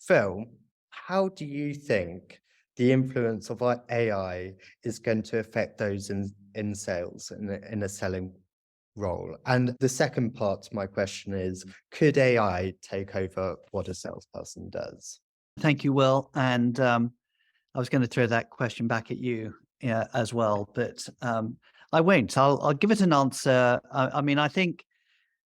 Phil, how do you think the influence of AI is going to affect those in sales, in a selling role? And the second part to my question is, could AI take over what a salesperson does? Thank you, Will. And I was going to throw that question back at you as well, but I won't. I'll give it an answer. I mean, I think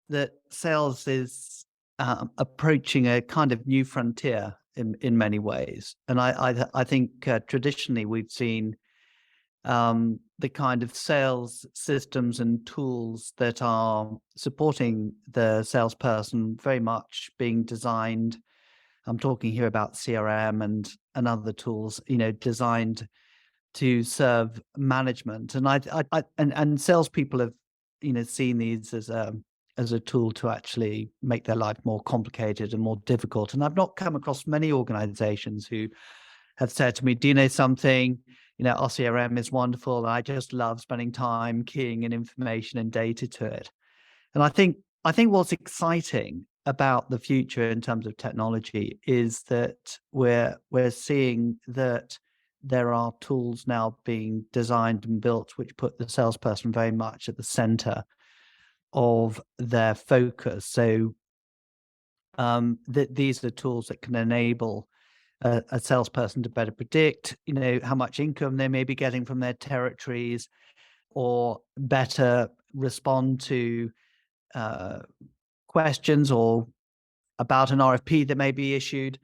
that sales is approaching a kind of new frontier in many ways, and I think traditionally we've seen the kind of sales systems and tools that are supporting the salesperson very much being designed. I'm talking here about CRM and other tools, designed to serve management. And and salespeople have, seen these as a tool to actually make their life more complicated and more difficult. And I've not come across many organizations who have said to me, "Do you know something? Our CRM is wonderful. I just love spending time keying in information and data to it." And I think what's exciting about the future in terms of technology is that we're seeing that there are tools now being designed and built which put the salesperson very much at the center of their focus. So these are tools that can enable a salesperson to better predict, how much income they may be getting from their territories, or better respond to questions or about an RFP that may be issued.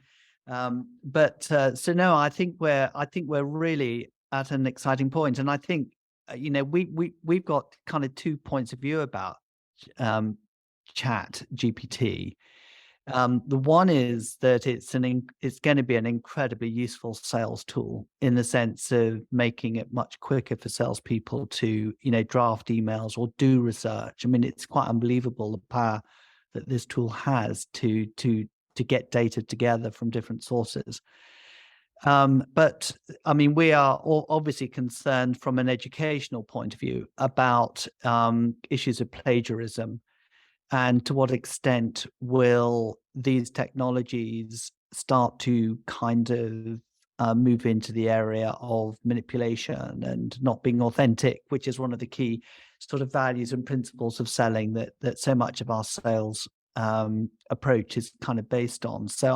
So no, I think we're really at an exciting point, and I think we've got kind of 2 points of view about Chat GPT. The one is that it's going to be an incredibly useful sales tool in the sense of making it much quicker for salespeople to draft emails or do research. I mean, it's quite unbelievable the power that this tool has to get data together from different sources. But I mean, we are obviously concerned from an educational point of view about issues of plagiarism, and to what extent will these technologies start to kind of move into the area of manipulation and not being authentic, which is one of the key sort of values and principles of selling that so much of our sales approach is kind of based on. So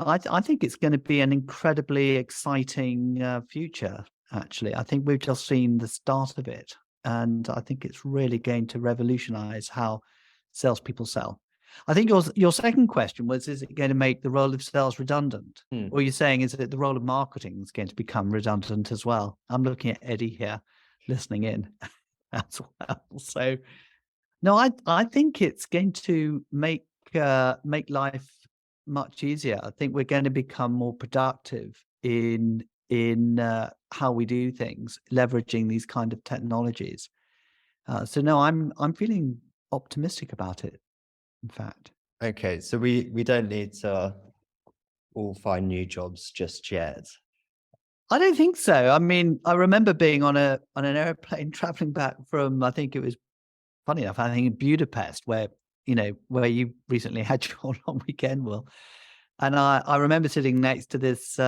I think it's going to be an incredibly exciting future, actually. I think we've just seen the start of it, and I think it's really going to revolutionize how salespeople sell. I think your second question was, is it going to make the role of sales redundant? Or you're saying, is it the role of marketing is going to become redundant as well? I'm looking at Eddie here, listening in as well. So no, I think it's going to make life much easier. I think we're going to become more productive in how we do things, leveraging these kind of technologies. So no, I'm feeling optimistic about it, in fact. Okay, so we don't need to all find new jobs just yet. I don't think so. I mean, I remember being on an airplane traveling back from, I think it was, funny enough, I think in Budapest, where you recently had your long weekend, Will. And I remember sitting next to this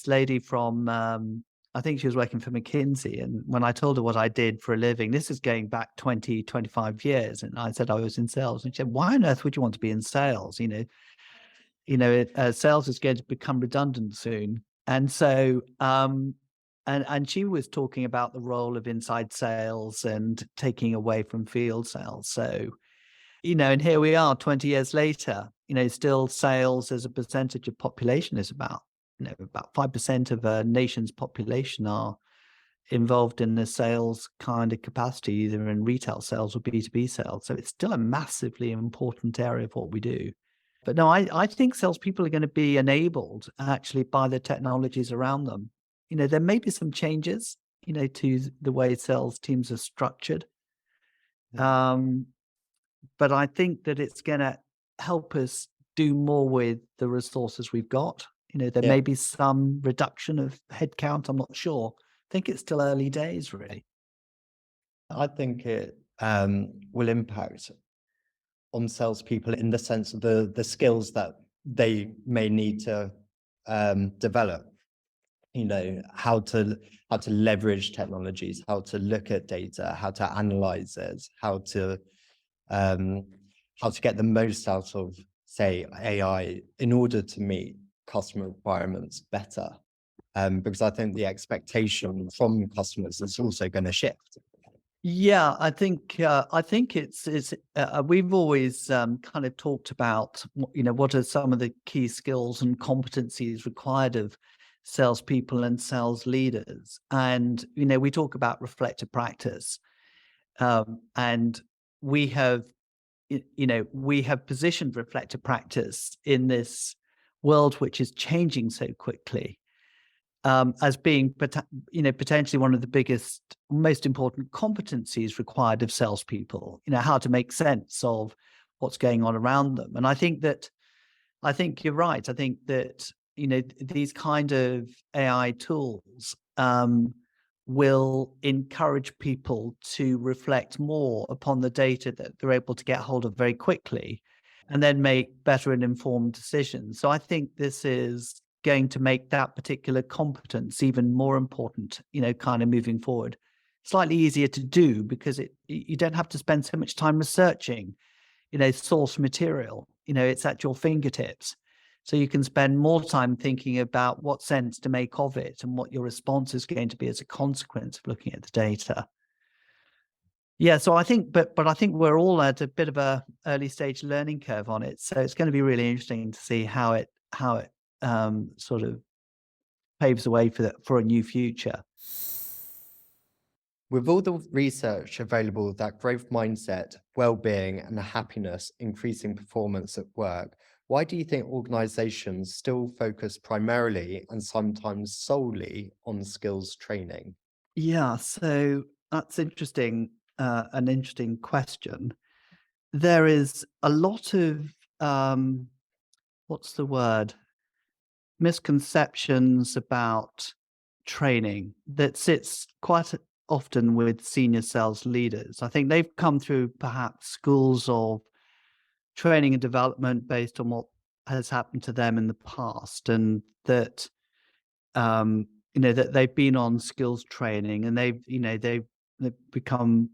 lady from, I think she was working for McKinsey. And when I told her what I did for a living, this is going back 20, 25 years. And I said I was in sales. And she said, "Why on earth would you want to be in sales? Sales is going to become redundant soon." And so, and she was talking about the role of inside sales and taking away from field sales. So, and here we are 20 years later, still sales as a percentage of population is about 5% of a nation's population are involved in the sales kind of capacity, either in retail sales or B2B sales. So it's still a massively important area of what we do. But no, I think salespeople are going to be enabled actually by the technologies around them. There may be some changes, to the way sales teams are structured. But I think that it's going to help us do more with the resources we've got. There may be some reduction of headcount. I'm not sure. I think it's still early days, really. I think it will impact on salespeople in the sense of the skills that they may need to develop, how to leverage technologies, how to look at data, how to analyze it, how to get the most out of, say, AI in order to meet customer requirements better. Because I think the expectation from customers is also going to shift. Yeah, I think we've always kind of talked about what are some of the key skills and competencies required of salespeople and sales leaders, and we talk about reflective practice, and we have positioned reflective practice in this world which is changing so quickly, as being potentially one of the biggest, most important competencies required of salespeople. How to make sense of what's going on around them. And I think you're right. I think that these kind of AI tools will encourage people to reflect more upon the data that they're able to get hold of very quickly, and then make better and informed decisions. So I think this is going to make that particular competence even more important, kind of moving forward. Slightly easier to do because you don't have to spend so much time researching, source material. It's at your fingertips. So you can spend more time thinking about what sense to make of it and what your response is going to be as a consequence of looking at the data. Yeah, so I think, but I think we're all at a bit of a early stage learning curve on it. So it's going to be really interesting to see how it sort of paves the way for a new future. With all the research available that growth mindset, well-being, and happiness increasing performance at work, why do you think organizations still focus primarily and sometimes solely on skills training? Yeah, so that's interesting. An interesting question. There is a lot of what's the word? Misconceptions about training that sits quite often with senior sales leaders. I think they've come through perhaps schools of training and development based on what has happened to them in the past, and that that they've been on skills training, and they've become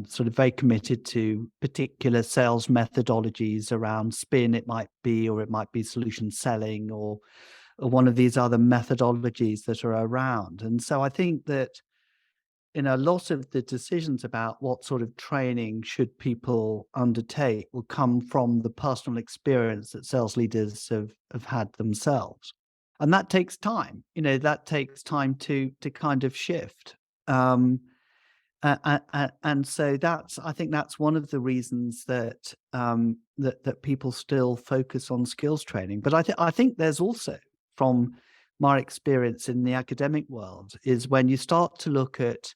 sort of very committed to particular sales methodologies around spin, it might be, or it might be solution selling, or one of these other methodologies that are around. And so I think that a lot of the decisions about what sort of training should people undertake will come from the personal experience that sales leaders have had themselves. And that takes time, that takes time to kind of shift. And so I think that's one of the reasons that that people still focus on skills training. But I think there's also, from my experience in the academic world, is when you start to look at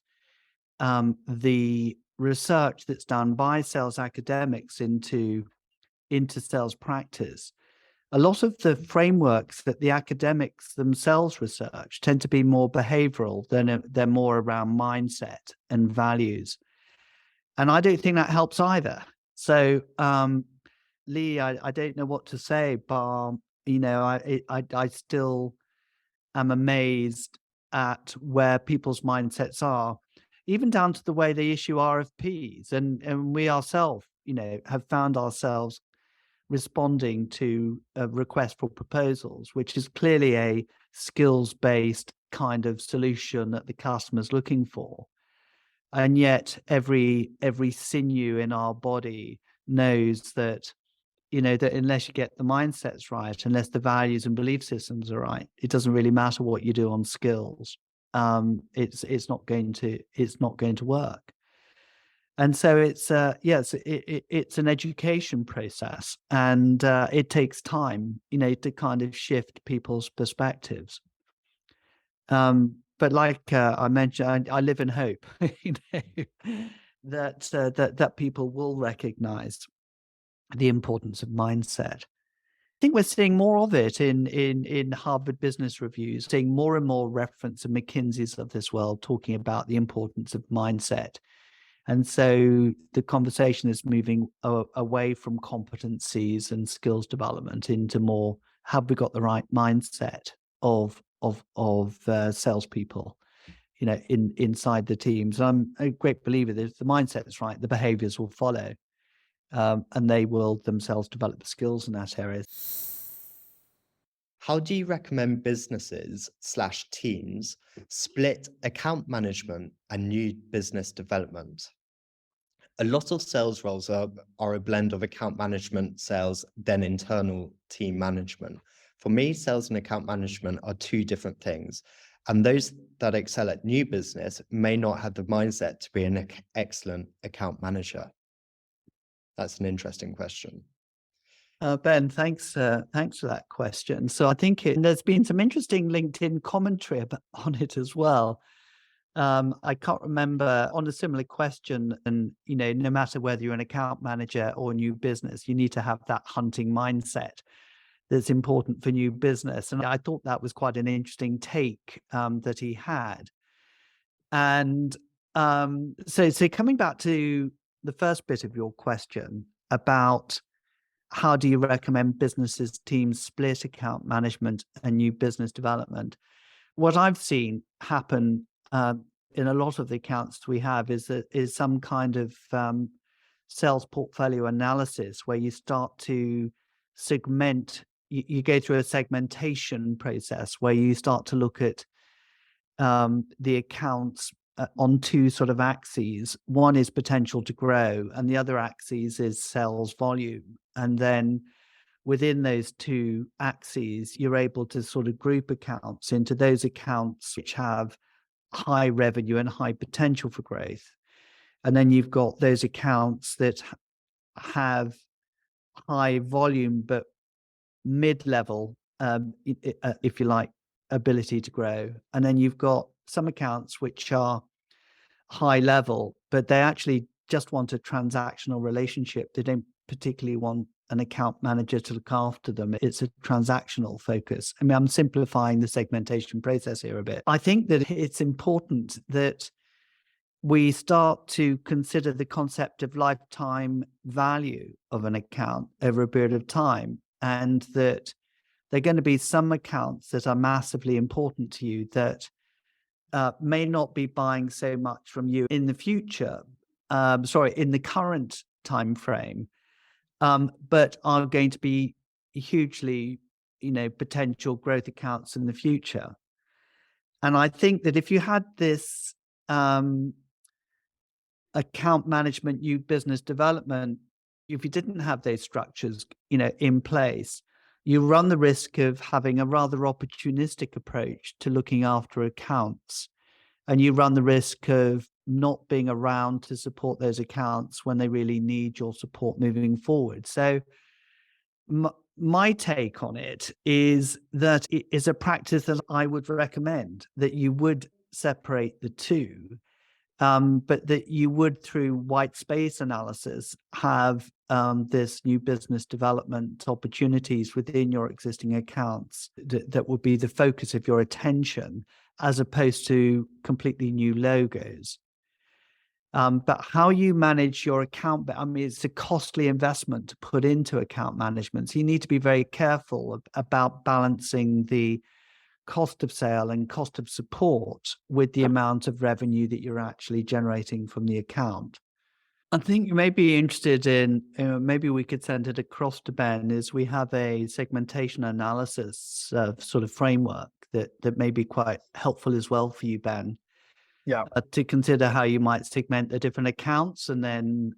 the research that's done by sales academics into sales practice, a lot of the frameworks that the academics themselves research tend to be more behavioral than they're more around mindset and values. And I don't think that helps either. So, Lee, I don't know what to say, but I still am amazed at where people's mindsets are, even down to the way they issue RFPs. And we ourselves, have found ourselves responding to a request for proposals, which is clearly a skills-based kind of solution that the customer's looking for. And yet every sinew in our body knows that, that unless you get the mindsets right, unless the values and belief systems are right, it doesn't really matter what you do on skills. It's not going to work. And so it's it's an education process, and it takes time, to kind of shift people's perspectives. But like I mentioned, I live in hope, that people will recognize the importance of mindset. I think we're seeing more of it in Harvard Business Reviews, seeing more and more reference to McKinsey's of this world talking about the importance of mindset And so the conversation is moving away from competencies and skills development into more, have we got the right mindset of salespeople, inside the teams? I'm a great believer that if the mindset is right, the behaviors will follow, and they will themselves develop the skills in that area. How do you recommend businesses/teams split account management and new business development? A lot of sales roles are a blend of account management, sales, then internal team management. For me, sales and account management are two different things. And those that excel at new business may not have the mindset to be an excellent account manager. That's an interesting question. Ben, thanks for that question. So I think there's been some interesting LinkedIn commentary on it as well. I can't remember on a similar question, and no matter whether you're an account manager or new business, you need to have that hunting mindset that's important for new business. And I thought that was quite an interesting take that he had. And so coming back to the first bit of your question about how do you recommend businesses teams split account management and new business development? What I've seen happen in a lot of the accounts we have is some kind of sales portfolio analysis where you start to segment. You go through a segmentation process where you start to look at the accounts on two sort of axes. One is potential to grow, and the other axis is sales volume. And then within those two axes, you're able to sort of group accounts into those accounts which have high revenue and high potential for growth. And then you've got those accounts that have high volume but mid-level, if you like, ability to grow. And then you've got some accounts which are high level, but they actually just want a transactional relationship. They don't particularly want an account manager to look after them. It's a transactional focus. I mean, I'm simplifying the segmentation process here a bit. I think that it's important that we start to consider the concept of lifetime value of an account over a period of time, and that there are going to be some accounts that are massively important to you that may not be buying so much from you in the future, in the current time frame, but are going to be hugely, potential growth accounts in the future. And I think that if you had this account management, new business development, if you didn't have those structures, in place, you run the risk of having a rather opportunistic approach to looking after accounts. And you run the risk of not being around to support those accounts when they really need your support moving forward. So my take on it is that it is a practice that I would recommend, that you would separate the two, but that you would, through white space analysis, have this new business development opportunities within your existing accounts that would be the focus of your attention, as opposed to completely new logos. But how you manage your account, I mean, it's a costly investment to put into account management. So you need to be very careful about balancing the cost of sale and cost of support with the amount of revenue that you're actually generating from the account. I think you may be interested in, maybe we could send it across to Ben, is we have a segmentation analysis sort of framework that may be quite helpful as well for you, Ben. Yeah. To consider how you might segment the different accounts and then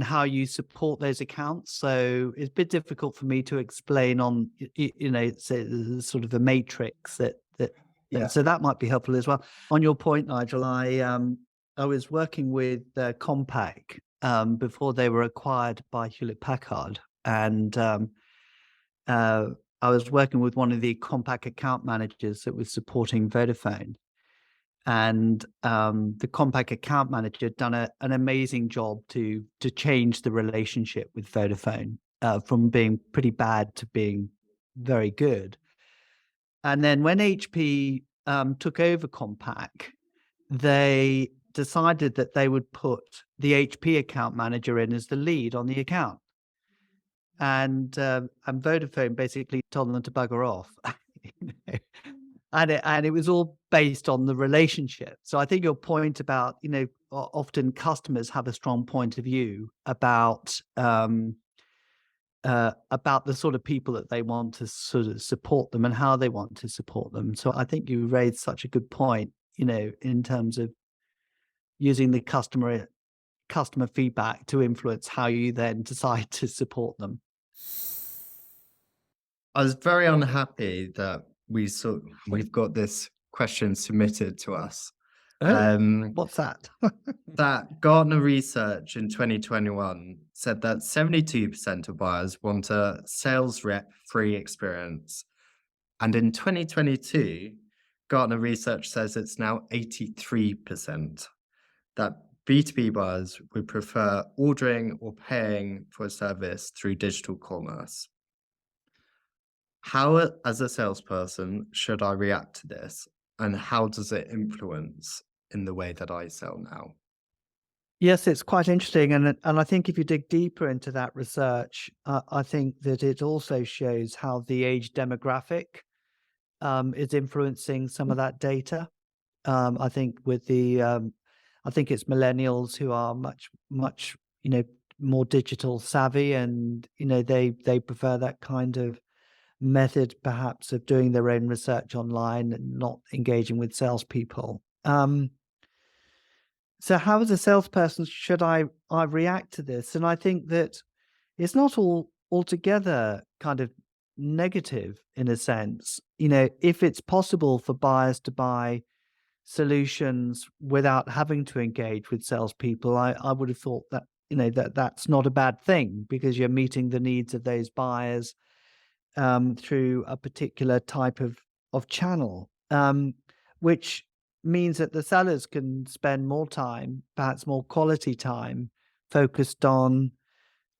how you support those accounts. So it's a bit difficult for me to explain on, sort of a matrix that. So that might be helpful as well. On your point, Nigel, I was working with Compaq before they were acquired by Hewlett Packard, and I was working with one of the Compaq account managers that was supporting Vodafone. And the Compaq account manager had done an amazing job to change the relationship with Vodafone from being pretty bad to being very good. And then when HP took over Compaq, they decided that they would put the HP account manager in as the lead on the account. And Vodafone basically told them to bugger off. You know? And it was all based on the relationship. So I think your point about, often customers have a strong point of view about the sort of people that they want to sort of support them and how they want to support them. So I think you raised such a good point, in terms of using the customer feedback to influence how you then decide to support them. I was very unhappy that we've got this question submitted to us. What's that? That Gartner research in 2021 said that 72% of buyers want a sales rep free experience. And in 2022, Gartner research says it's now 83% that B2B buyers would prefer ordering or paying for a service through digital commerce. How, as a salesperson, should I react to this? And how does it influence in the way that I sell now? Yes, it's quite interesting. And I think if you dig deeper into that research, I think that it also shows how the age demographic is influencing some of that data. I think I think it's millennials who are much, more digital savvy, and, they prefer that kind of method perhaps of doing their own research online and not engaging with salespeople. So how as a salesperson should I react to this? And I think that it's not altogether kind of negative in a sense. If it's possible for buyers to buy solutions without having to engage with salespeople, I would have thought that, that's not a bad thing, because you're meeting the needs of those buyers through a particular type of channel, which means that the sellers can spend more time, perhaps more quality time, focused on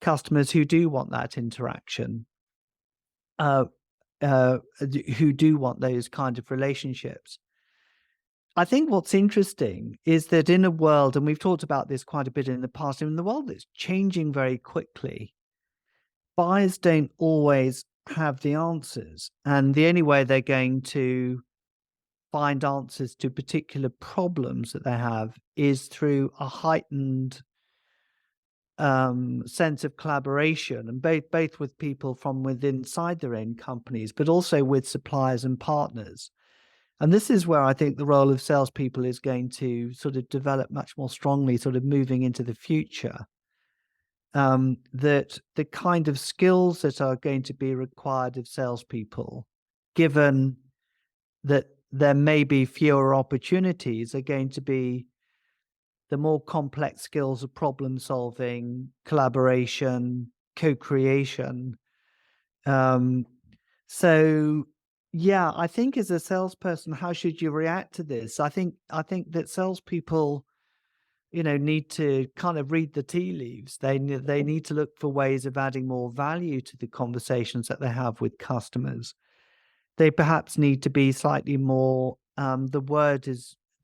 customers who do want that interaction, who do want those kind of relationships. I think what's interesting is that in a world, and we've talked about this quite a bit in the past, in the world that's changing very quickly, buyers don't always have the answers. And the only way they're going to find answers to particular problems that they have is through a heightened sense of collaboration, and both with people from within inside their own companies, but also with suppliers and partners. And this is where I think the role of salespeople is going to sort of develop much more strongly, sort of moving into the future. That the kind of skills that are going to be required of salespeople, given that there may be fewer opportunities, are going to be the more complex skills of problem solving, collaboration, co-creation. So yeah, I think as a salesperson, how should you react to this? I think that salespeople, need to kind of read the tea leaves. They need to look for ways of adding more value to the conversations that they have with customers. They perhaps need to be slightly more, the word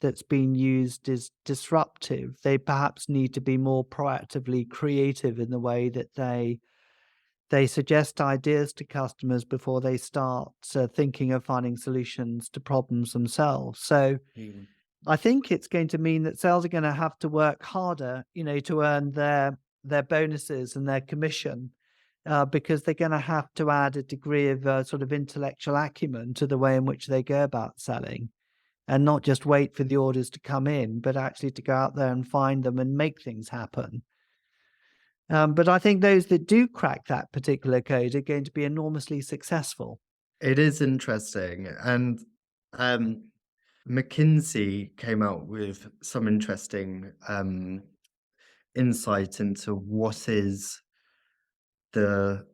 that's being used is disruptive. They perhaps need to be more proactively creative in the way that they suggest ideas to customers before they start thinking of finding solutions to problems themselves. So I think it's going to mean that sales are going to have to work harder, to earn their bonuses and their commission, because they're going to have to add a degree of sort of intellectual acumen to the way in which they go about selling, and not just wait for the orders to come in, but actually to go out there and find them and make things happen. But I think those that do crack that particular code are going to be enormously successful. It is interesting. And McKinsey came out with some interesting insight into what is the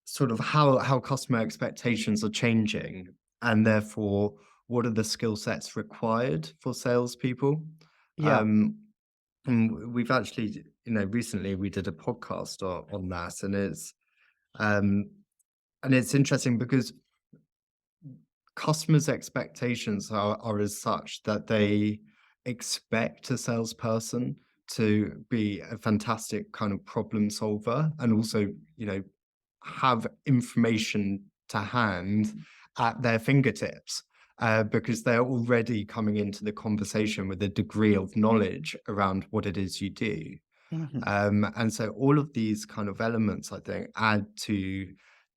sort of how customer expectations are changing, and therefore what are the skill sets required for salespeople. Yeah. And we've actually, recently we did a podcast on that, and it's interesting because customers' expectations are as such that they expect a salesperson to be a fantastic kind of problem solver and also, have information to hand at their fingertips, because they're already coming into the conversation with a degree of knowledge around what it is you do. Mhm. And so all of these kind of elements, I think, add to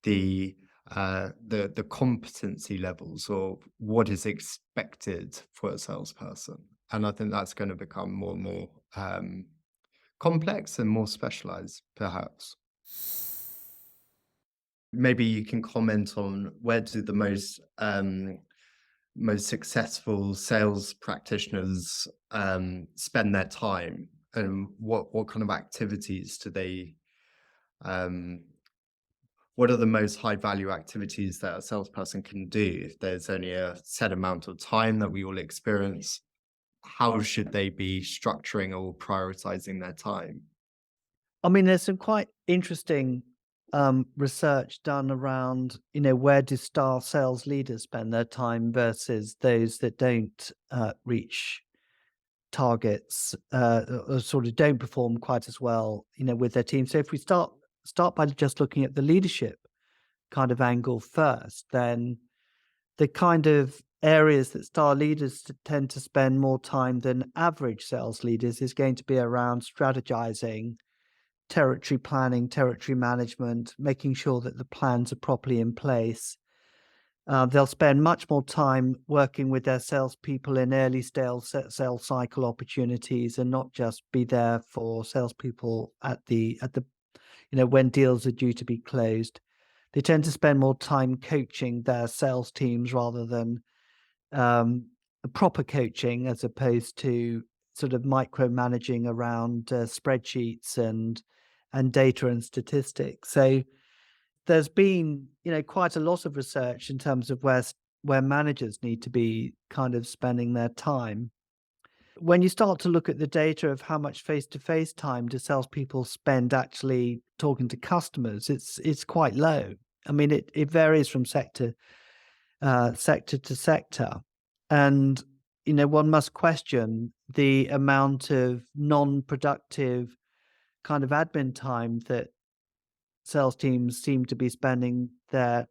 the the competency levels or what is expected for a salesperson. And I think that's going to become more and more complex and more specialized, perhaps. Maybe you can comment on where do the most successful sales practitioners spend their time, and what kind of activities do they um, what are the most high value activities that a salesperson can do if there's only a set amount of time that we all experience? How should they be structuring or prioritizing their time? I mean, there's some quite interesting research done around, where do star sales leaders spend their time versus those that don't reach targets, or sort of don't perform quite as well, with their team. So if we start by just looking at the leadership kind of angle first, then the kind of areas that star leaders tend to spend more time than average sales leaders is going to be around strategizing, territory planning, territory management, making sure that the plans are properly in place. They'll spend much more time working with their salespeople in early sales cycle opportunities, and not just be there for salespeople at the when deals are due to be closed. They tend to spend more time coaching their sales teams rather than um, proper coaching, as opposed to sort of micromanaging around spreadsheets and data and statistics. So there's been, quite a lot of research in terms of where managers need to be kind of spending their time. When you start to look at the data of how much face-to-face time do salespeople spend actually talking to customers, it's quite low. I mean, it varies from sector to sector, and one must question the amount of non-productive kind of admin time that sales teams seem to be spending their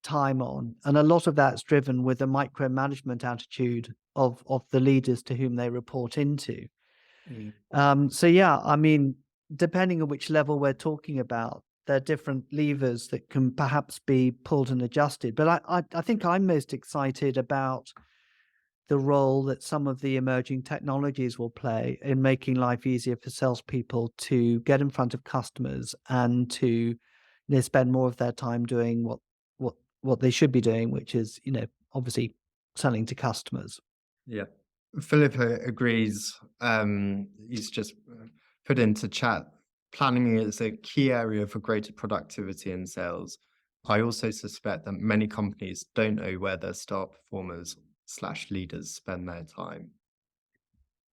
time on, and a lot of that's driven with a micromanagement attitude of the leaders to whom they report into. Mm. So yeah, I mean, depending on which level we're talking about, there are different levers that can perhaps be pulled and adjusted. But I think I'm most excited about the role that some of the emerging technologies will play in making life easier for salespeople to get in front of customers and to spend more of their time doing what they should be doing, which is obviously selling to customers. Yeah. Philip agrees. He's just put into chat. Planning is a key area for greater productivity in sales. I also suspect that many companies don't know where their star performers slash leaders spend their time.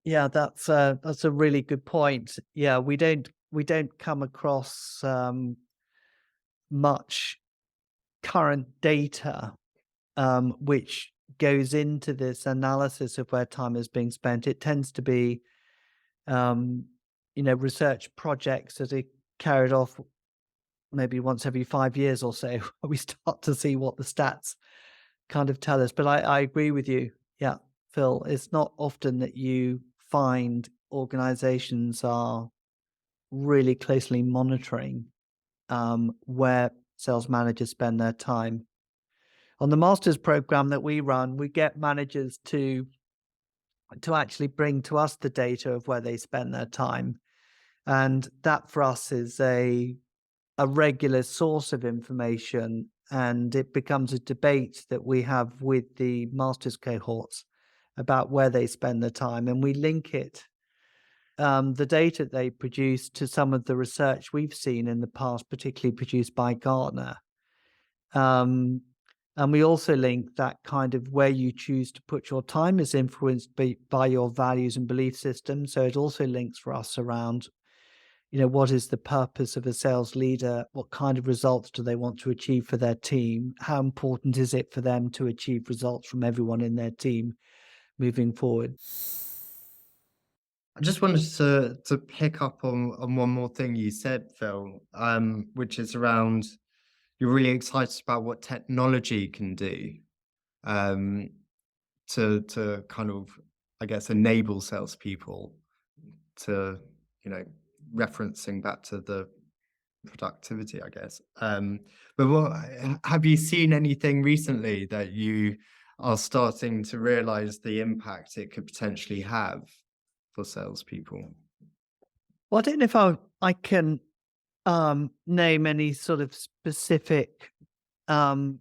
Yeah, that's a really good point. Yeah, we don't come across much current data which goes into this analysis of where time is being spent. It tends to be um, research projects that are carried off maybe once every 5 years or so, where we start to see what the stats kind of tell us. But I agree with you. Yeah, Phil, it's not often that you find organizations are really closely monitoring where sales managers spend their time. On the master's program that we run, we get managers to actually bring to us the data of where they spend their time. And that for us is a regular source of information, and it becomes a debate that we have with the master's cohorts about where they spend their time, and we link it, the data they produce, to some of the research we've seen in the past, particularly produced by Gartner. And we also link that kind of where you choose to put your time is influenced by your values and belief system. So it also links for us around what is the purpose of a sales leader? What kind of results do they want to achieve for their team? How important is it for them to achieve results from everyone in their team? moving forward. I just wanted to pick up on one more thing you said, Phil, which is around you're really excited about what technology can do um, to kind of, I guess, enable salespeople to, referencing back to the productivity, I guess. But have you seen anything recently that you are starting to realize the impact it could potentially have for salespeople? Well, I don't know if I can name any sort of specific um,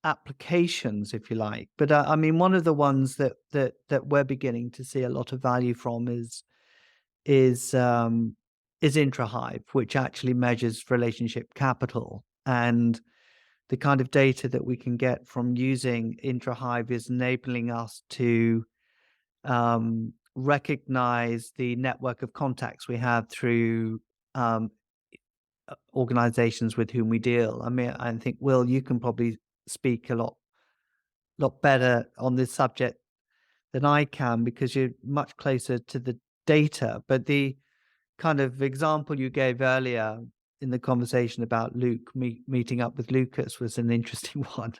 applications, if you like. But I mean, one of the ones that we're beginning to see a lot of value from is um, is IntraHive, which actually measures relationship capital. And the kind of data that we can get from using IntraHive is enabling us to recognize the network of contacts we have through um, organizations with whom we deal. I mean, I think, Will, you can probably speak a lot better on this subject than I can because you're much closer to the data. But the kind of example you gave earlier in the conversation about Luke meeting up with Lucas was an interesting one,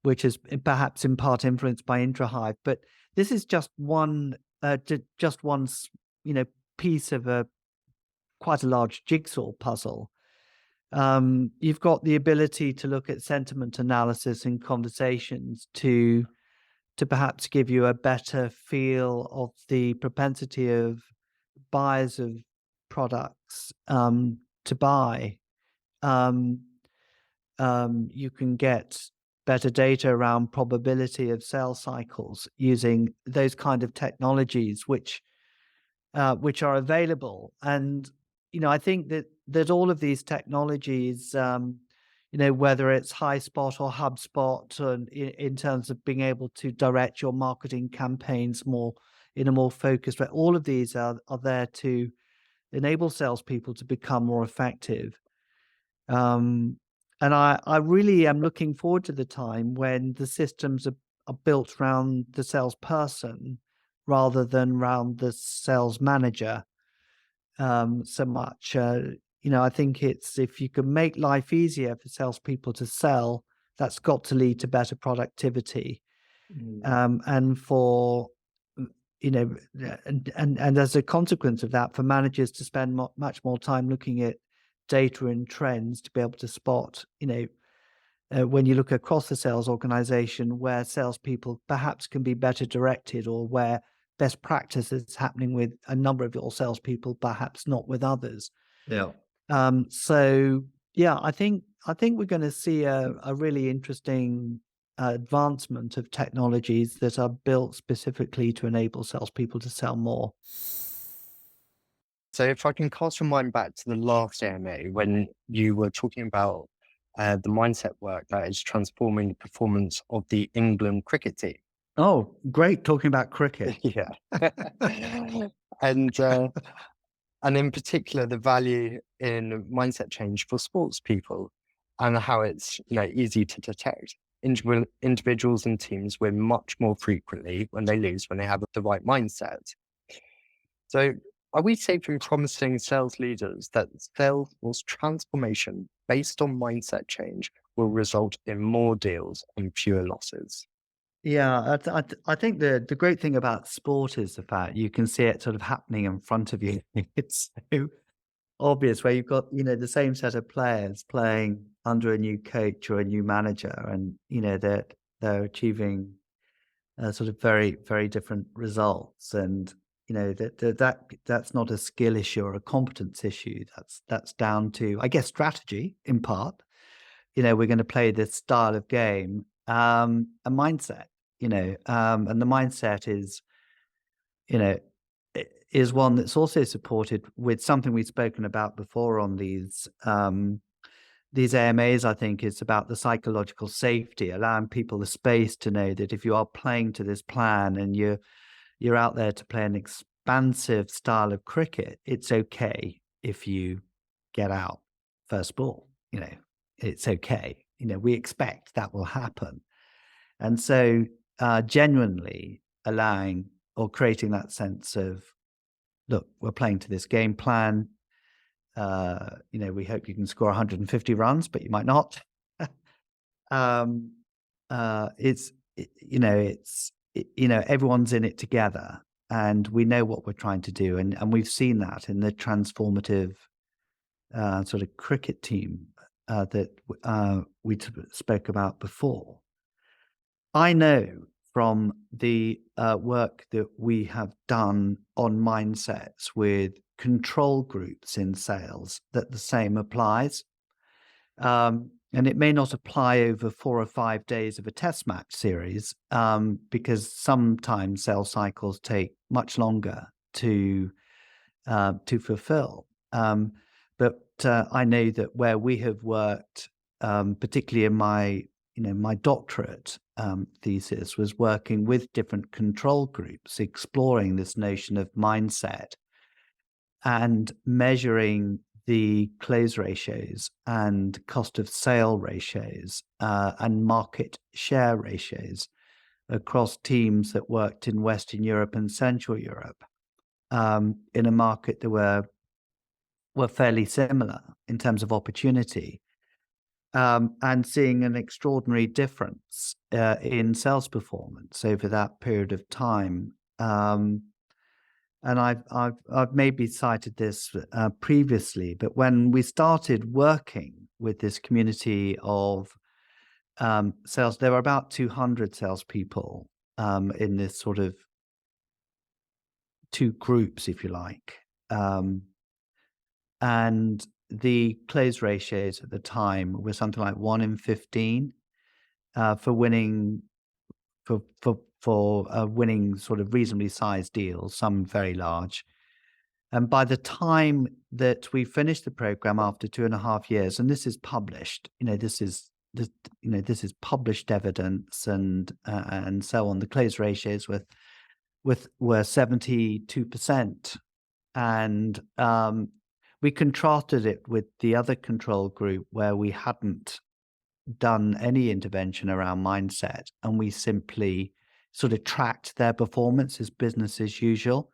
which is perhaps in part influenced by IntraHive. But this is just one, just one, piece of a quite a large jigsaw puzzle. You've got the ability to look at sentiment analysis in conversations to perhaps give you a better feel of the propensity of buyers of products to buy. You can get better data around probability of sales cycles using those kind of technologies, which are available. And I think that all of these technologies, whether it's HighSpot or HubSpot, and in terms of being able to direct your marketing campaigns more in a more focused way, all of these are there to enable salespeople to become more effective. Um, and I really am looking forward to the time when the systems are built around the salesperson rather than around the sales manager so much. I think it's if you can make life easier for salespeople to sell, that's got to lead to better productivity. And for and as a consequence of that, for managers to spend much more time looking at data and trends to be able to spot, when you look across the sales organization, where salespeople perhaps can be better directed, or where best practice is happening with a number of your salespeople, perhaps not with others. Yeah. So yeah, I think we're going to see a really interesting advancement of technologies that are built specifically to enable salespeople to sell more. So if I can cast your mind back to the last AMA when you were talking about the mindset work that is transforming the performance of the England cricket team. Oh, great. Talking about cricket. Yeah. And in particular, the value in mindset change for sports people and how it's easy to detect. Individuals and teams win much more frequently when they lose when they have the right mindset. So are we safe in promising sales leaders that sales transformation based on mindset change will result in more deals and fewer losses? Yeah, I think the great thing about sport is the fact you can see it sort of happening in front of you. It's so obvious where you've got, the same set of players playing under a new coach or a new manager, and, they're achieving sort of very, very different results. And, that's not a skill issue or a competence issue. That's down to, I guess, strategy in part. We're going to play this style of game, a mindset, and the mindset you know, is one that's also supported with something we've spoken about before on these AMAs. I think it's about the psychological safety, allowing people the space to know that if you are playing to this plan and you're out there to play an expansive style of cricket, it's okay if you get out first ball. It's okay. We expect that will happen. And so genuinely, allowing or creating that sense of, look, we're playing to this game plan. We hope you can score 150 runs, but you might not. um, Everyone's in it together, and we know what we're trying to do, and we've seen that in the transformative sort of cricket team that we spoke about before. I know from the work that we have done on mindsets with control groups in sales that the same applies. And it may not apply over 4 or 5 days of a test match series, because sometimes sales cycles take much longer to fulfill. But I know that where we have worked, particularly in my doctorate thesis, was working with different control groups, exploring this notion of mindset and measuring the close ratios and cost of sale ratios and market share ratios across teams that worked in Western Europe and Central Europe, in a market that were fairly similar in terms of opportunity, and seeing an extraordinary difference in sales performance over that period of time. And I've maybe cited this previously, but when we started working with this community of sales, there were about 200 salespeople in this sort of two groups, if you like. And the close ratios at the time were something like 1 in 15 for winning winning sort of reasonably sized deals, some very large. And by the time that we finished the program after 2.5 years, and this is published, this is published evidence and so on. The close ratios were 72%, and we contrasted it with the other control group where we hadn't done any intervention around mindset, and we simply sort of tracked their performance as business as usual.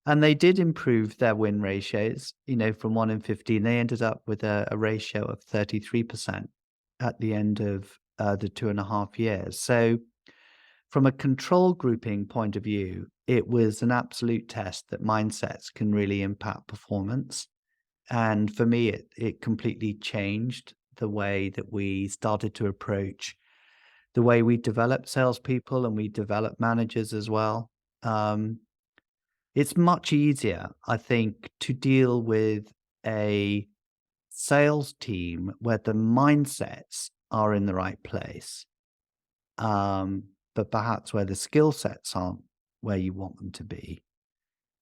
And they did improve their win ratios, from 1 in 15. They ended up with a ratio of 33% at the end of the 2.5 years. So from a control grouping point of view, it was an absolute test that mindsets can really impact performance. And for me, it completely changed the way that we started to approach the way we develop salespeople, and we develop managers as well. It's much easier, I think, to deal with a sales team where the mindsets are in the right place, but perhaps where the skill sets aren't where you want them to be,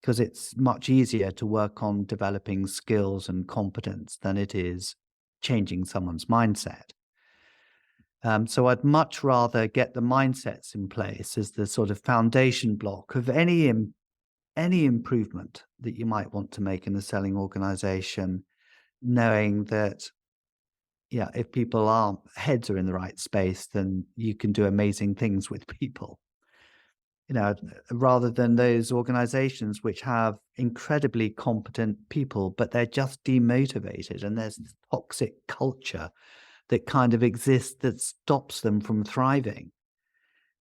because it's much easier to work on developing skills and competence than it is changing someone's mindset. So I'd much rather get the mindsets in place as the sort of foundation block of any improvement that you might want to make in the selling organization, knowing that, if heads are in the right space, then you can do amazing things with people. Rather than those organizations which have incredibly competent people, but they're just demotivated, and there's this toxic culture that kind of exists that stops them from thriving.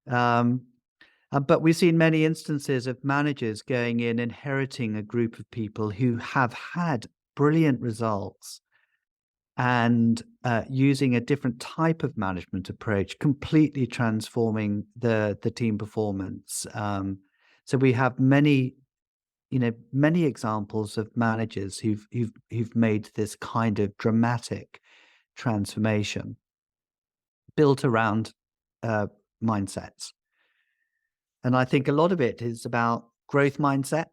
But we've seen many instances of managers going in, inheriting a group of people who have had brilliant results, and using a different type of management approach, completely transforming the team performance. So we have many examples of managers who've made this kind of dramatic transformation built around mindsets. And I think a lot of it is about growth mindset.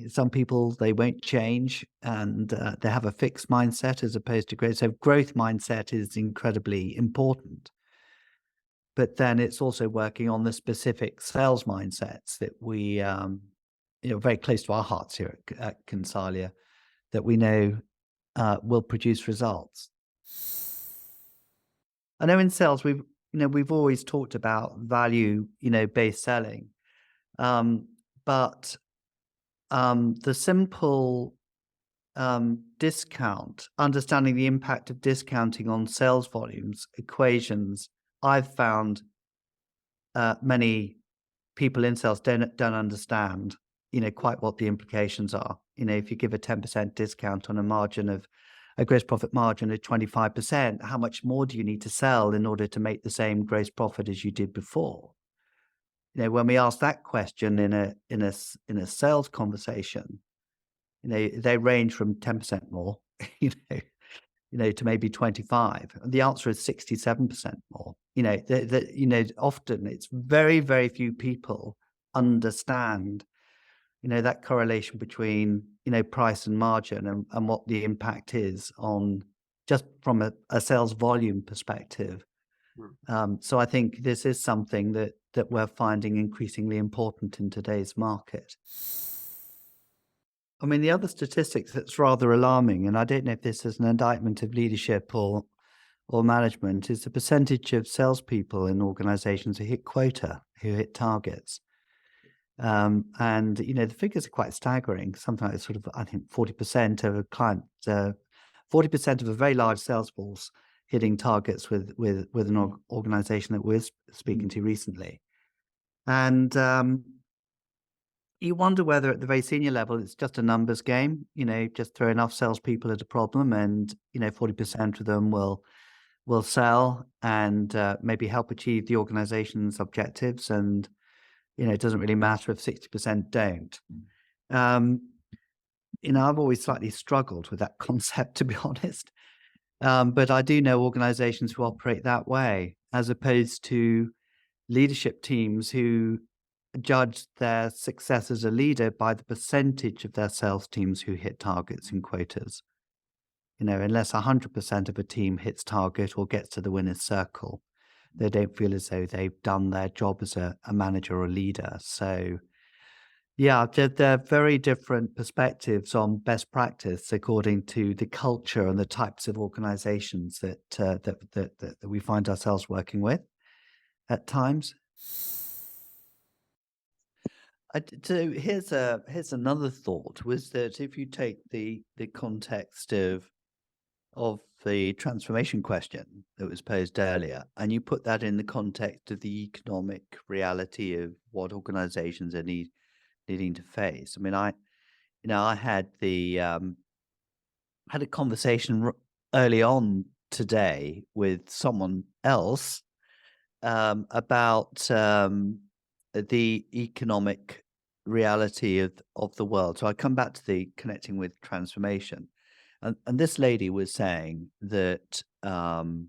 Some people, they won't change, and they have a fixed mindset as opposed to growth. So growth mindset is incredibly important. But then it's also working on the specific sales mindsets that we, very close to our hearts here at Consalia, that we know will produce results. I know in sales we've always talked about value, based selling. But the simple discount, understanding the impact of discounting on sales volumes, equations, I've found many people in sales don't understand, quite what the implications are. If you give a 10% discount on a gross profit margin of 25%, how much more do you need to sell in order to make the same gross profit as you did before? When we ask that question in a sales conversation, they range from 10% more, to maybe 25. And the answer is 67% more. Often it's very, very few people understand, that correlation between, price and margin and what the impact is on just from a sales volume perspective. So I think this is something that we're finding increasingly important in today's market. I mean, the other statistics that's rather alarming, and I don't know if this is an indictment of leadership or management, is the percentage of salespeople in organizations who hit quota, who hit targets. And, the figures are quite staggering. Sometimes sort of, I think 40% of a client, 40% of a very large sales force hitting targets with an organization that we're speaking to recently. And you wonder whether at the very senior level, it's just a numbers game, just throw enough salespeople at a problem and, 40% of them will sell and maybe help achieve the organization's objectives. And, it doesn't really matter if 60% don't. I've always slightly struggled with that concept, to be honest. But I do know organizations who operate that way, as opposed to leadership teams who judge their success as a leader by the percentage of their sales teams who hit targets and quotas. Unless 100% of a team hits target or gets to the winner's circle, they don't feel as though they've done their job as a manager or leader. So, yeah, they're very different perspectives on best practice according to the culture and the types of organizations that we find ourselves working with at times. So here's another thought, was that if you take the context of the transformation question that was posed earlier, and you put that in the context of the economic reality of what organizations are needing to face. I mean, I had had a conversation early on today with someone else about the economic reality of the world. So I come back to the connecting with transformation. And this lady was saying that, and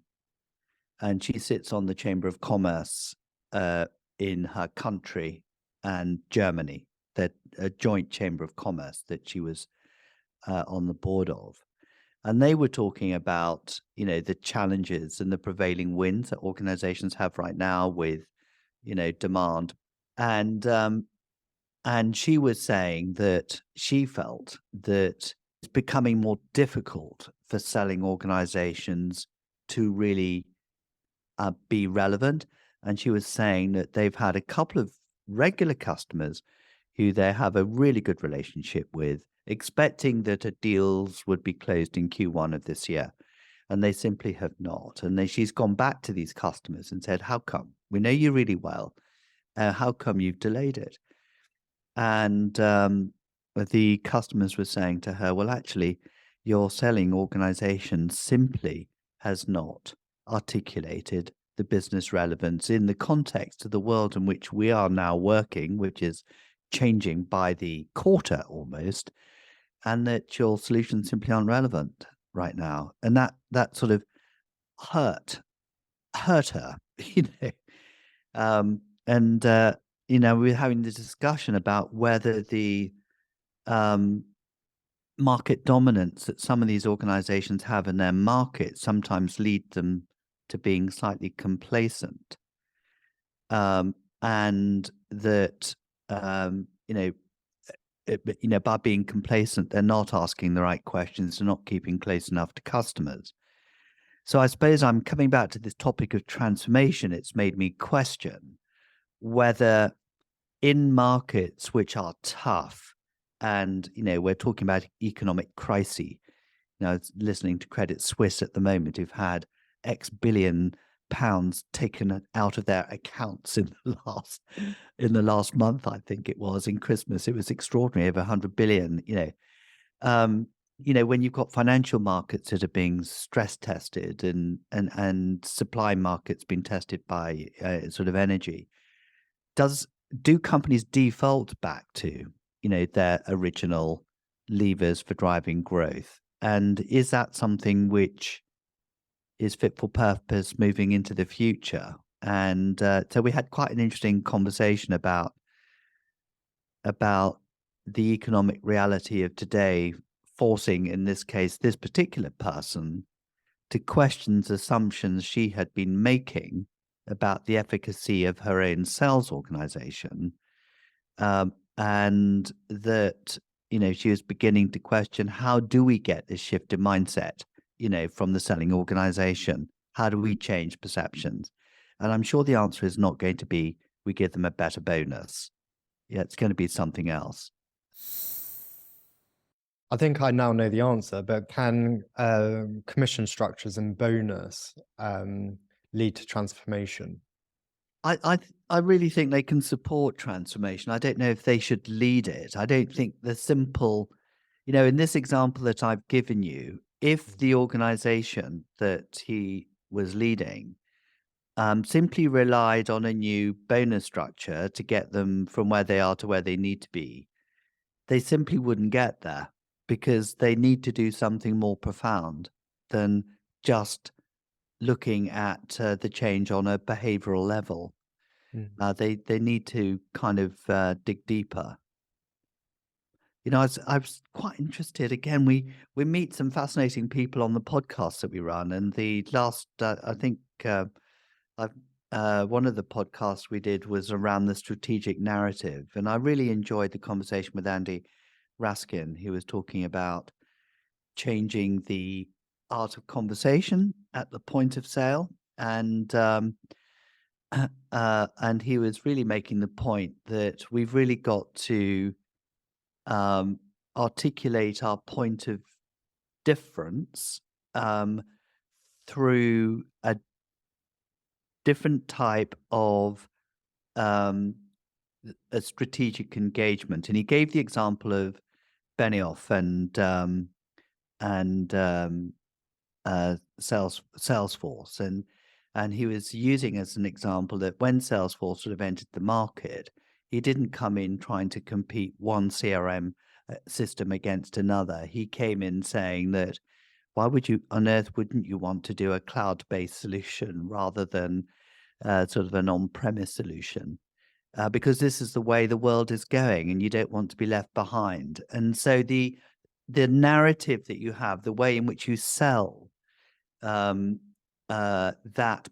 she sits on the Chamber of Commerce in her country and Germany, that a joint Chamber of Commerce that she was on the board of. And they were talking about, the challenges and the prevailing winds that organizations have right now with, demand. And she was saying that she felt that it's becoming more difficult for selling organizations to really be relevant. And she was saying that they've had a couple of regular customers who they have a really good relationship with, expecting that deals would be closed in Q1 of this year. And they simply have not. And she's gone back to these customers and said, how come? We know you really well. How come you've delayed it? And the customers were saying to her, well, actually, your selling organization simply has not articulated the business relevance in the context of the world in which we are now working, which is changing by the quarter almost, and that your solutions simply aren't relevant right now. And that sort of hurt her, we're having the discussion about whether the market dominance that some of these organizations have in their market sometimes lead them to being slightly complacent. And that, by being complacent, they're not asking the right questions, they're not keeping close enough to customers. So I suppose I'm coming back to this topic of transformation. It's made me question whether in markets which are tough, and we're talking about economic crisis. Listening to Credit Suisse at the moment, who've had X billion pounds taken out of their accounts in the last month. I think it was in Christmas. It was extraordinary, over 100 billion. When you've got financial markets that are being stress tested and supply markets being tested by sort of energy, do companies default back to their original levers for driving growth? And is that something which is fit for purpose moving into the future? And so we had quite an interesting conversation about the economic reality of today, forcing, in this case, this particular person to question assumptions she had been making about the efficacy of her own sales organization, and that she was beginning to question, how do we get this shift in mindset from the selling organization? How do we change perceptions? And I'm sure the answer is not going to be we give them a better bonus. Yeah, it's going to be something else. I think I now know the answer, but can commission structures and bonus lead to transformation? I really think they can support transformation. I don't know if they should lead it. I don't think the simple, in this example that I've given you, if the organization that he was leading simply relied on a new bonus structure to get them from where they are to where they need to be, they simply wouldn't get there, because they need to do something more profound than just looking at the change on a behavioral level. They need to kind of dig deeper. I was quite interested. Again, we meet some fascinating people on the podcasts that we run, and the last, I think, one of the podcasts we did was around the strategic narrative, and I really enjoyed the conversation with Andy Raskin, who was talking about changing the art of conversation at the point of sale, and he was really making the point that we've really got to articulate our point of difference through a different type of a strategic engagement. And he gave the example of Benioff and Salesforce, and he was using as an example that when Salesforce sort of entered the market, he didn't come in trying to compete one CRM system against another. He came in saying that, why would you on earth wouldn't you want to do a cloud-based solution rather than sort of an on-premise solution? Because this is the way the world is going, and you don't want to be left behind. And so the narrative that you have, the way in which you sell that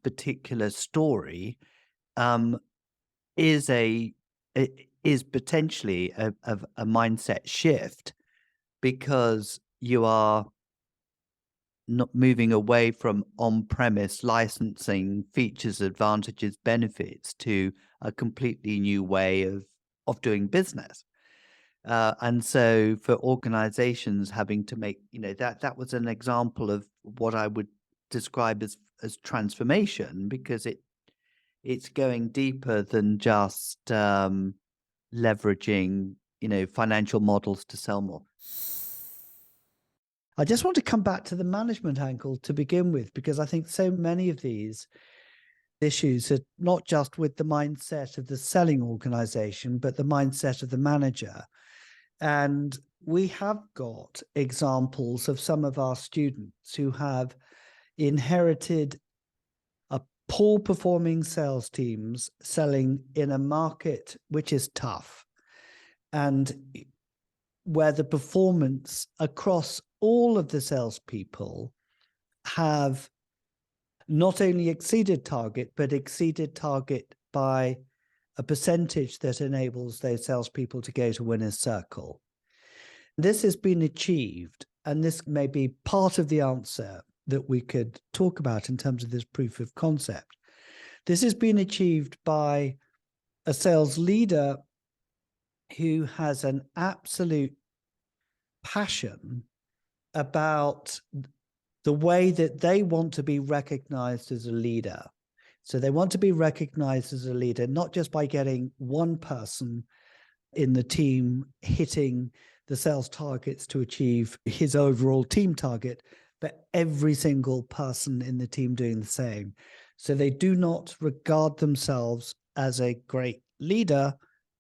particular story, is potentially a mindset shift, because you are not moving away from on-premise licensing features, advantages, benefits to a completely new way of doing business. And so for organizations having to make, that was an example of what I would describe as transformation, because it's going deeper than just leveraging, financial models to sell more. I just want to come back to the management angle to begin with, because I think so many of these issues are not just with the mindset of the selling organization, but the mindset of the manager. And we have got examples of some of our students who have inherited poor performing sales teams selling in a market which is tough, and where the performance across all of the salespeople have not only exceeded target, but exceeded target by a percentage that enables those salespeople to go to winner's circle. This has been achieved, and this may be part of the answer, that we could talk about in terms of this proof of concept. This has been achieved by a sales leader who has an absolute passion about the way that they want to be recognized as a leader. So they want to be recognized as a leader, not just by getting one person in the team hitting the sales targets to achieve his overall team target, but every single person in the team doing the same. So they do not regard themselves as a great leader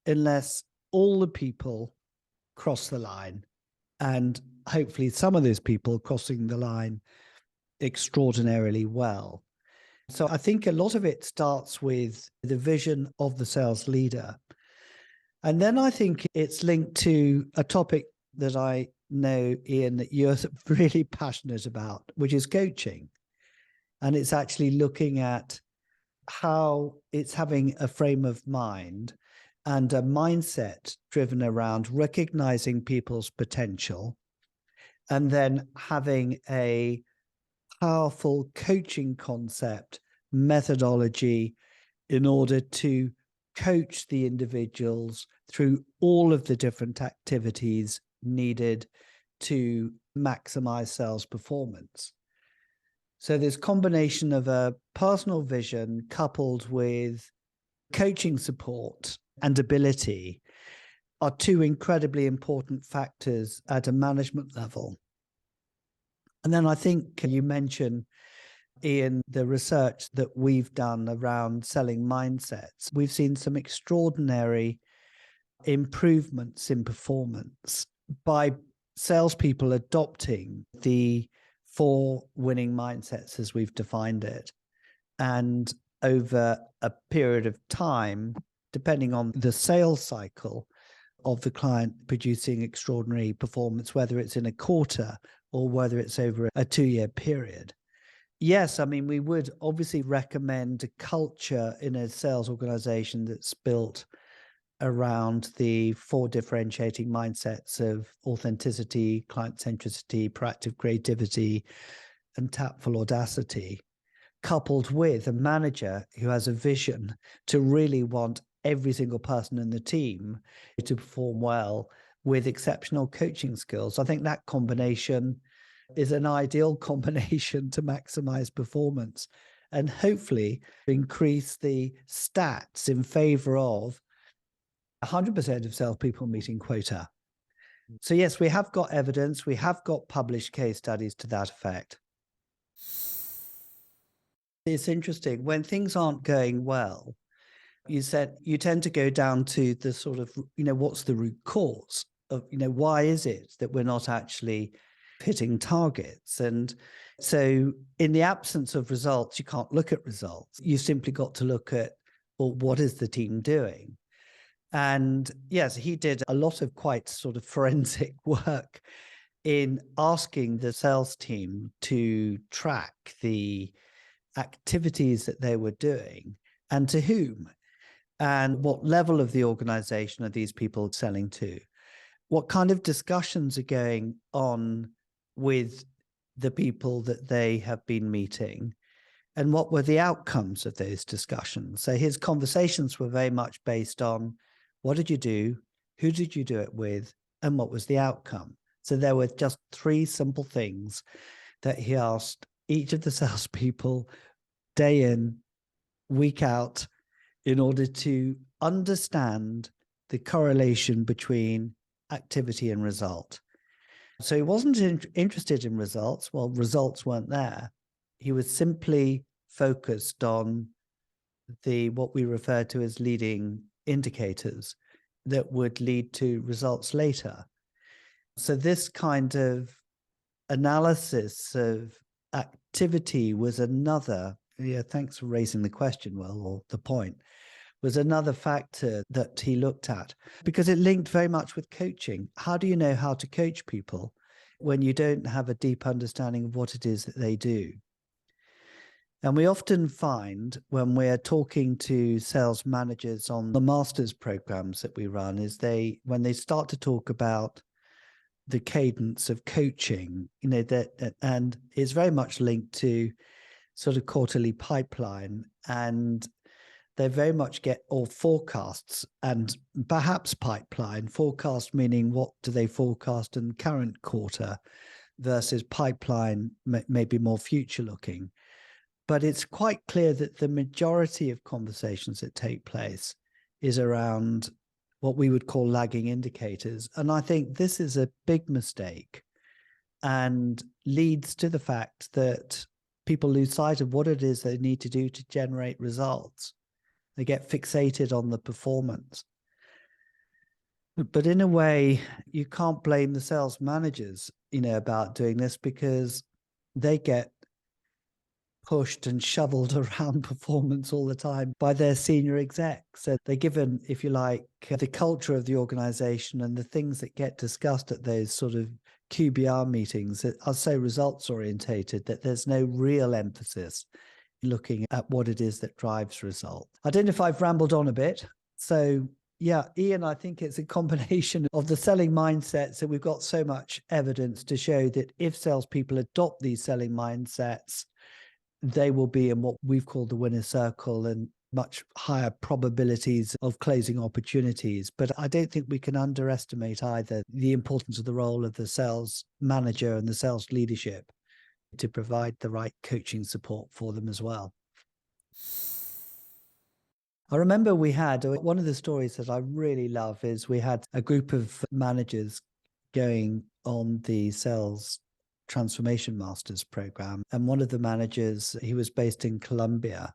unless all the people cross the line. And hopefully some of those people crossing the line extraordinarily well. So I think a lot of it starts with the vision of the sales leader. And then I think it's linked to a topic that I know, Ian, that you're really passionate about, which is coaching. And it's actually looking at how it's having a frame of mind and a mindset driven around recognizing people's potential, and then having a powerful coaching concept, methodology, in order to coach the individuals through all of the different activities needed to maximize sales performance. So this combination of a personal vision coupled with coaching support and ability are two incredibly important factors at a management level. And then I think you mentioned, Ian, the research that we've done around selling mindsets. We've seen some extraordinary improvements in performance by salespeople adopting the 4 winning mindsets as we've defined it. And over a period of time, depending on the sales cycle of the client, producing extraordinary performance, whether it's in a quarter or whether it's over a 2-year period. Yes, I mean, we would obviously recommend a culture in a sales organization that's built around the 4 differentiating mindsets of authenticity, client centricity, proactive creativity, and tactful audacity, coupled with a manager who has a vision to really want every single person in the team to perform well with exceptional coaching skills. I think that combination is an ideal combination to maximize performance and hopefully increase the stats in favor of 100% of salespeople meeting quota. So yes, we have got evidence. We have got published case studies to that effect. It's interesting. When things aren't going well, you said you tend to go down to the sort of, what's the root cause of, why is it that we're not actually hitting targets? And so in the absence of results, you can't look at results. You simply got to look at, well, what is the team doing? And yes, he did a lot of quite sort of forensic work in asking the sales team to track the activities that they were doing and to whom, and what level of the organization are these people selling to? What kind of discussions are going on with the people that they have been meeting? And what were the outcomes of those discussions? So his conversations were very much based on, what did you do? Who did you do it with? And what was the outcome? So there were just 3 simple things that he asked each of the salespeople day in, week out, in order to understand the correlation between activity and result. So he wasn't interested in results. Well, results weren't there. He was simply focused on what we refer to as leading indicators that would lead to results later. So this kind of analysis of activity was another, thanks for raising the question, Will, or the point, was another factor that he looked at, because it linked very much with coaching. How do you know how to coach people when you don't have a deep understanding of what it is that they do? And we often find when we're talking to sales managers on the master's programs that we run, is when they start to talk about the cadence of coaching, and it's very much linked to sort of quarterly pipeline, and they very much get all forecasts and perhaps pipeline. Forecast meaning what do they forecast in the current quarter versus pipeline may be more future looking. But it's quite clear that the majority of conversations that take place is around what we would call lagging indicators. And I think this is a big mistake and leads to the fact that people lose sight of what it is they need to do to generate results. They get fixated on the performance. But in a way, you can't blame the sales managers, about doing this, because they get pushed and shoveled around performance all the time by their senior execs. So they're given, if you like, the culture of the organization and the things that get discussed at those sort of QBR meetings that are so results orientated that there's no real emphasis looking at what it is that drives results. I don't know if I've rambled on a bit. So yeah, Ian, I think it's a combination of the selling mindsets that we've got so much evidence to show that if salespeople adopt these selling mindsets, they will be in what we've called the winner's circle and much higher probabilities of closing opportunities. But I don't think we can underestimate either the importance of the role of the sales manager and the sales leadership to provide the right coaching support for them as well. I remember we had one of the stories that I really love is we had a group of managers going on the sales transformation masters program, and one of the managers, he was based in Colombia,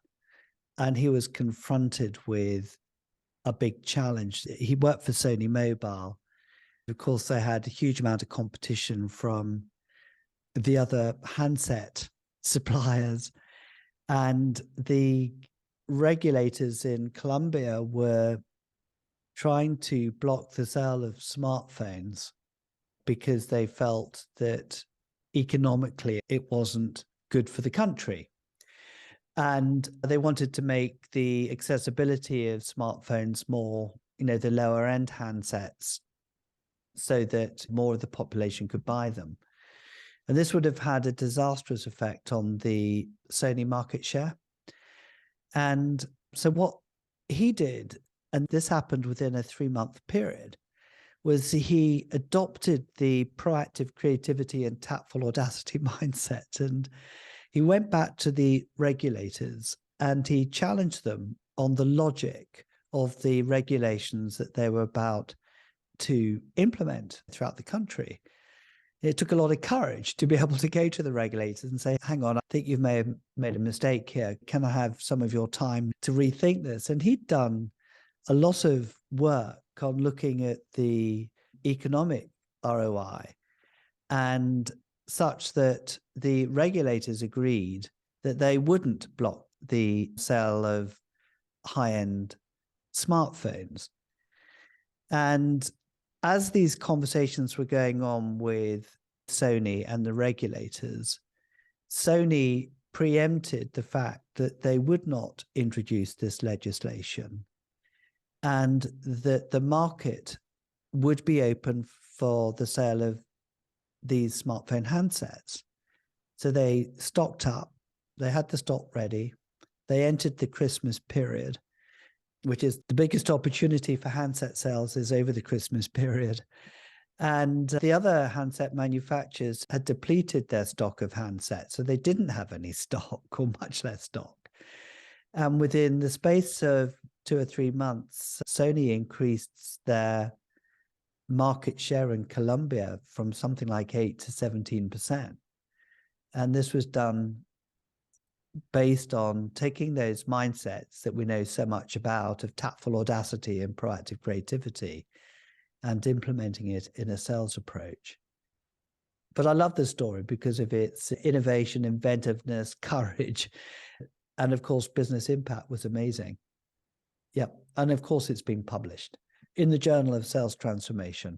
and he was confronted with a big challenge. He worked for Sony Mobile. Of course, they had a huge amount of competition from the other handset suppliers, and the regulators in Colombia were trying to block the sale of smartphones because they felt that economically it wasn't good for the country. And they wanted to make the accessibility of smartphones more, the lower end handsets, so that more of the population could buy them. And this would have had a disastrous effect on the Sony market share. And so what he did, and this happened within a 3-month period, was he adopted the proactive creativity and tactful audacity mindset. And he went back to the regulators and he challenged them on the logic of the regulations that they were about to implement throughout the country. It took a lot of courage to be able to go to the regulators and say, hang on, I think you may have made a mistake here. Can I have some of your time to rethink this? And he'd done a lot of work on looking at the economic ROI, and such that the regulators agreed that they wouldn't block the sale of high-end smartphones. And as these conversations were going on with Sony and the regulators, Sony preempted the fact that they would not introduce this legislation and that the market would be open for the sale of these smartphone handsets. So they stocked up, they had the stock ready, they entered the Christmas period, which is the biggest opportunity for handset sales is over the Christmas period. And the other handset manufacturers had depleted their stock of handsets, so they didn't have any stock or much less stock. And within the space of 2 or 3 months, Sony increased their market share in Colombia from something like 8 to 17%. And this was done based on taking those mindsets that we know so much about of tactful audacity and proactive creativity and implementing it in a sales approach. But I love this story because of its innovation, inventiveness, courage, and of course, business impact was amazing. Yeah, and of course, it's been published in the Journal of Sales Transformation.